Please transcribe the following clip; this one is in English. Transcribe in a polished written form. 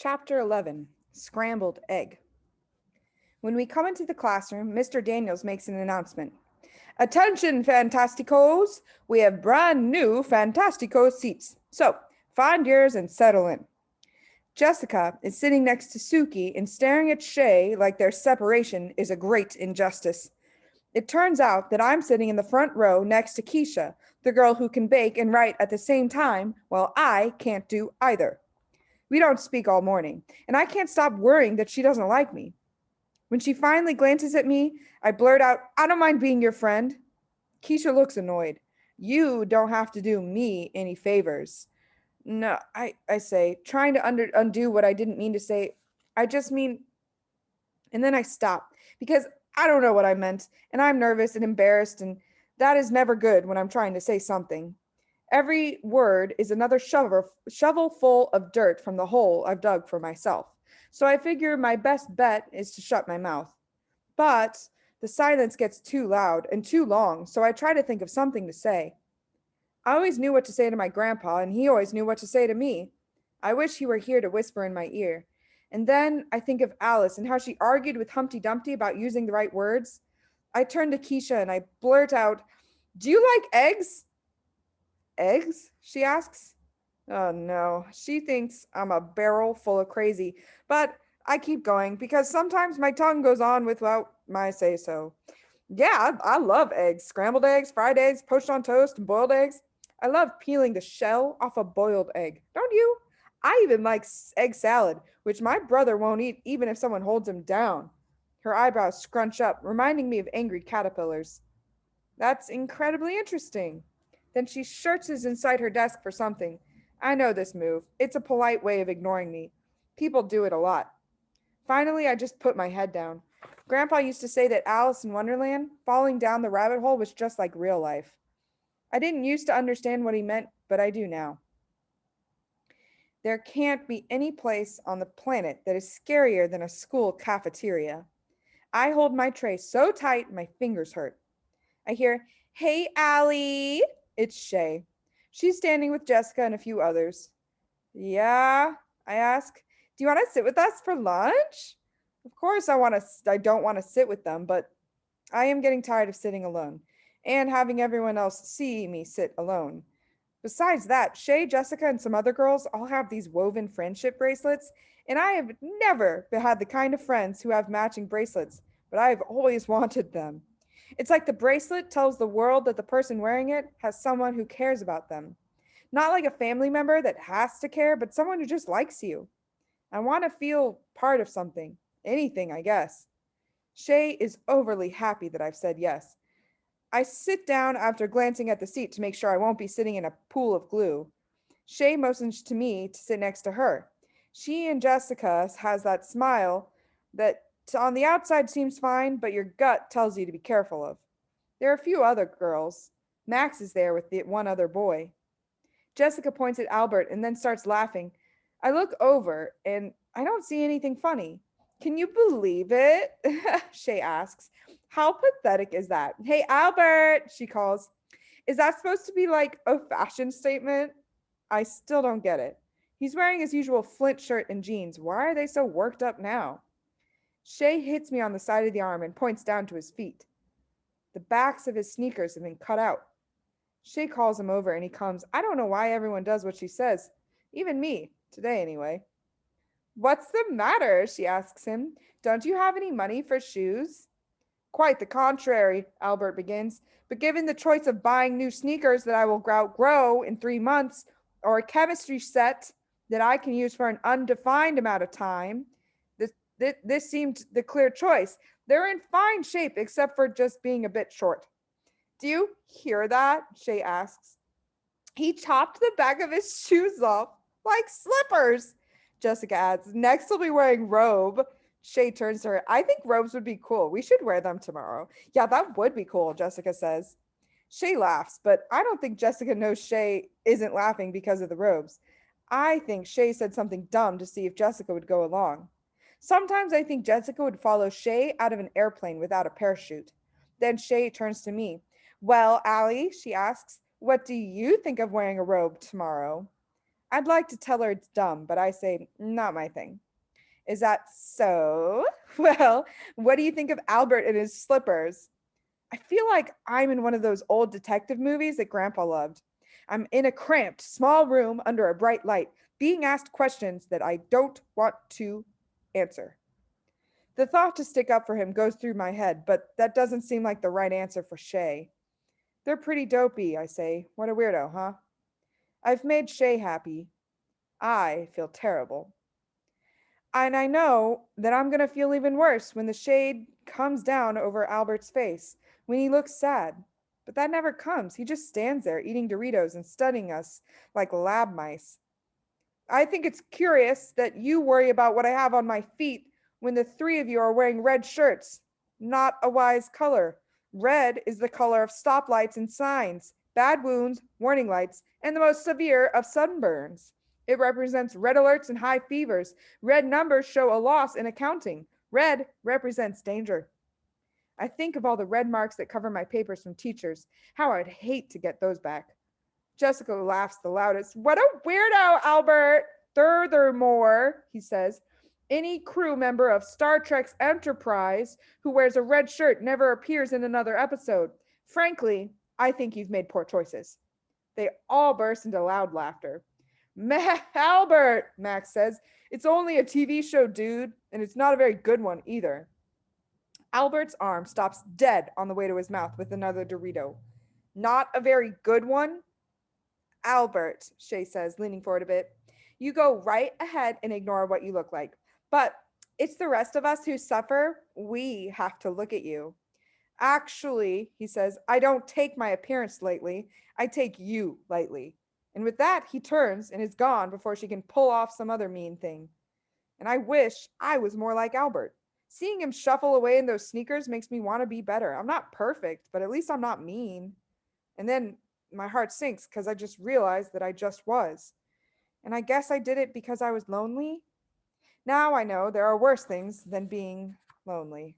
Chapter 11, Scrambled Egg. When we come into the classroom, Mr. Daniels makes an announcement. Attention, Fantasticos! We have brand new Fantastico seats. So, find yours and settle in. Jessica is sitting next to Suki and staring at Shay like their separation is a great injustice. It turns out that I'm sitting in the front row next to Keisha, the girl who can bake and write at the same time, while I can't do either. We don't speak all morning, and I can't stop worrying that she doesn't like me. When she finally glances at me, I blurt out, I don't mind being your friend. Keisha looks annoyed. You don't have to do me any favors. No, I say, trying to undo what I didn't mean to say. I just mean, and then I stop because I don't know what I meant, and I'm nervous and embarrassed, and that is never good when I'm trying to say something. Every word is another shovel full of dirt from the hole I've dug for myself. So I figure my best bet is to shut my mouth. But the silence gets too loud and too long, so I try to think of something to say. I always knew what to say to my grandpa, and he always knew what to say to me. I wish he were here to whisper in my ear. And then I think of Alice and how she argued with Humpty Dumpty about using the right words. I turn to Keisha and I blurt out, Do you like eggs? Eggs? She asks. Oh no, she thinks I'm a barrel full of crazy. But I keep going because sometimes my tongue goes on without my say so. Yeah, I love eggs. Scrambled eggs, fried eggs, poached on toast, and boiled eggs. I love peeling the shell off a boiled egg. Don't you? I even like egg salad, which my brother won't eat even if someone holds him down. Her eyebrows scrunch up, reminding me of angry caterpillars. That's incredibly interesting. Then she searches inside her desk for something. I know this move. It's a polite way of ignoring me. People do it a lot. Finally, I just put my head down. Grandpa used to say that Alice in Wonderland, falling down the rabbit hole, was just like real life. I didn't used to understand what he meant, but I do now. There can't be any place on the planet that is scarier than a school cafeteria. I hold my tray so tight my fingers hurt. I hear, Hey, Allie. It's Shay. She's standing with Jessica and a few others. Yeah, I ask. Do you want to sit with us for lunch? Of course I don't want to sit with them, but I am getting tired of sitting alone and having everyone else see me sit alone. Besides that, Shay, Jessica, and some other girls all have these woven friendship bracelets, and I have never had the kind of friends who have matching bracelets, but I have always wanted them. It's like the bracelet tells the world that the person wearing it has someone who cares about them. Not like a family member that has to care, but someone who just likes you. I want to feel part of something. Anything, I guess. Shay is overly happy that I've said yes. I sit down after glancing at the seat to make sure I won't be sitting in a pool of glue. Shay motions to me to sit next to her. She and Jessica has that smile that on the outside seems fine, but your gut tells you to be careful of. There are a few other girls. Max is there with the one other boy. Jessica points at Albert and then starts laughing. I look over and I don't see anything funny. Can you believe it? Shay asks. How pathetic is that? Hey, Albert, she calls. Is that supposed to be like a fashion statement? I still don't get it. He's wearing his usual Flint shirt and jeans. Why are they so worked up now? Shay hits me on the side of the arm and points down to his feet. The backs of his sneakers have been cut out. Shay calls him over and he comes. I don't know why everyone does what she says. Even me. Today, anyway. What's the matter? She asks him. Don't you have any money for shoes? Quite the contrary, Albert begins. But given the choice of buying new sneakers that I will outgrow in 3 months, or a chemistry set that I can use for an undefined amount of time, this seemed the clear choice. They're in fine shape except for just being a bit short. Do you hear that? Shay asks. He chopped the back of his shoes off like slippers, Jessica adds. Next he'll be wearing robe. Shay turns to her. I think robes would be cool. We should wear them tomorrow. Yeah, that would be cool, Jessica says. Shay laughs, but I don't think Jessica knows Shay isn't laughing because of the robes. I think Shay said something dumb to see if Jessica would go along. Sometimes I think Jessica would follow Shay out of an airplane without a parachute. Then Shay turns to me. Well, Allie, she asks, what do you think of wearing a robe tomorrow? I'd like to tell her it's dumb, but I say, not my thing. Is that so? Well, what do you think of Albert and his slippers? I feel like I'm in one of those old detective movies that Grandpa loved. I'm in a cramped, small room under a bright light, being asked questions that I don't want to answer. The thought to stick up for him goes through my head, but that doesn't seem like the right answer for Shay. They're pretty dopey, I say. What a weirdo, huh? I've made Shay happy. I feel terrible. And I know that I'm going to feel even worse when the shade comes down over Albert's face, when he looks sad. But that never comes. He just stands there eating Doritos and studying us like lab mice. I think it's curious that you worry about what I have on my feet when the three of you are wearing red shirts. Not a wise color. Red is the color of stoplights and signs, bad wounds, warning lights, and the most severe of sunburns. It represents red alerts and high fevers. Red numbers show a loss in accounting. Red represents danger. I think of all the red marks that cover my papers from teachers. How I'd hate to get those back. Jessica laughs the loudest. What a weirdo, Albert! Furthermore, he says, any crew member of Star Trek's Enterprise who wears a red shirt never appears in another episode. Frankly, I think you've made poor choices. They all burst into loud laughter. Albert, Max says, it's only a TV show, dude, and it's not a very good one either. Albert's arm stops dead on the way to his mouth with another Dorito. Not a very good one? Albert, Shay says, leaning forward a bit, you go right ahead and ignore what you look like. But it's the rest of us who suffer. We have to look at you. Actually, he says, I don't take my appearance lightly. I take you lightly. And with that, he turns and is gone before she can pull off some other mean thing. And I wish I was more like Albert. Seeing him shuffle away in those sneakers makes me want to be better. I'm not perfect, but at least I'm not mean. And then my heart sinks because I just realized that I just was. And I guess I did it because I was lonely. Now I know there are worse things than being lonely.